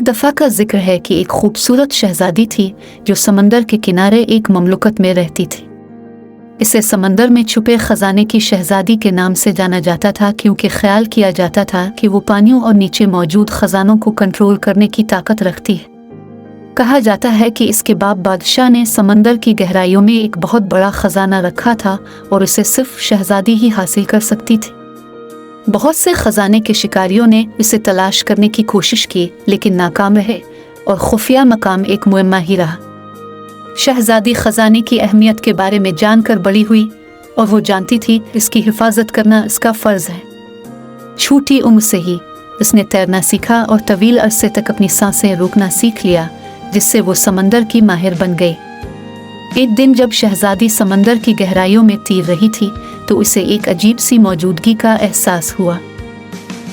दफ़ा का जिक्र है कि एक खूबसूरत शहजादी थी जो समंदर के किनारे एक ममलुकत में रहती थी। इसे समंदर में छुपे खजाने की शहजादी के नाम से जाना जाता था, क्योंकि ख्याल किया जाता था कि वो पानियों और नीचे मौजूद खजानों को कंट्रोल करने की ताकत रखती है। कहा जाता है कि इसके बाप बादशाह ने समंदर की गहराइयों में एक बहुत बड़ा खजाना रखा था और उसे सिर्फ शहजादी ही हासिल कर सकती थी। बहुत से खजाने के शिकारियों ने इसे तलाश करने की कोशिश की, लेकिन नाकाम रहे और खुफिया मकाम एक मुअम्मा ही रहा। शहजादी खजाने की अहमियत के बारे में जानकर बड़ी हुई और वो जानती थी इसकी हिफाजत करना इसका फ़र्ज़ है। छोटी उम्र से ही इसने तैरना सीखा और तवील अरसे तक अपनी सांसें रोकना सीख लिया, जिससे वो समंदर की माहिर बन गई। एक दिन जब शहजादी समंदर की गहराइयों में तैर रही थी तो उसे एक अजीब सी मौजूदगी का एहसास हुआ।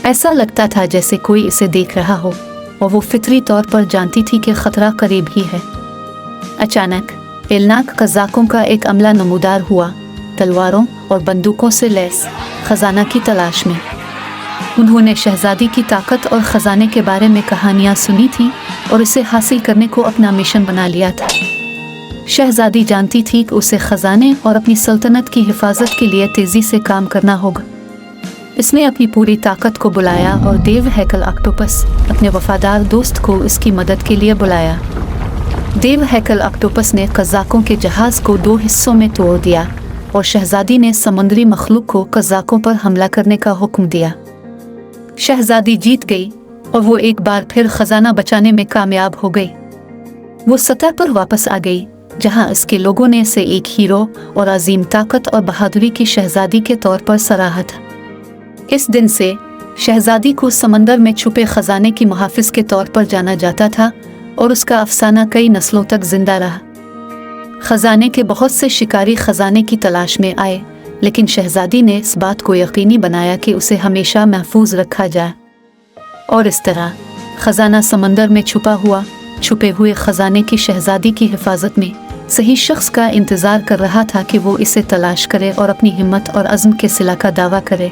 ऐसा लगता था जैसे कोई इसे देख रहा हो और वो फितरी तौर पर जानती थी कि खतरा करीब ही है। अचानक एलनाक कज़ाकों का एक अमला नमूदार हुआ, तलवारों और बंदूकों से लैस खजाना की तलाश में। उन्होंने शहजादी की ताकत और ख़जाने के बारे में कहानियाँ सुनी थीं और इसे हासिल करने को अपना मिशन बना लिया था। शहजादी जानती थी कि उसे ख़जाने और अपनी सल्तनत की हिफाजत के लिए तेज़ी से काम करना होगा। इसने अपनी पूरी ताकत को बुलाया और देव हैकल ऑक्टोपस, अपने वफादार दोस्त को इसकी मदद के लिए बुलाया। देव हैकल ऑक्टोपस ने कज़ाकों के जहाज़ को 2 हिस्सों में तोड़ दिया और शहजादी ने समुद्री मखलूक को कज़ाकों पर हमला करने का हुक्म दिया। शहजादी जीत गई और वो एक बार फिर खजाना बचाने में कामयाब हो गई। वो सतह पर वापस आ गई, जहां इसके लोगों ने इसे एक हीरो और अजीम ताकत और बहादुरी की शहजादी के तौर पर सराहा था। इस दिन से शहजादी को समंदर में छुपे खजाने की मुहाफिज के तौर पर जाना जाता था और उसका अफसाना कई नस्लों तक जिंदा रहा। खजाने के बहुत से शिकारी खजाने की तलाश में आए, लेकिन शहजादी ने इस बात को यकीनी बनाया कि उसे हमेशा महफूज रखा जाए। और इस तरह खजाना समंदर में छुपे हुए खजाने की शहजादी की हिफाजत में सही शख्स का इंतज़ार कर रहा था कि वो इसे तलाश करे और अपनी हिम्मत और अज़्म के सिला का दावा करे।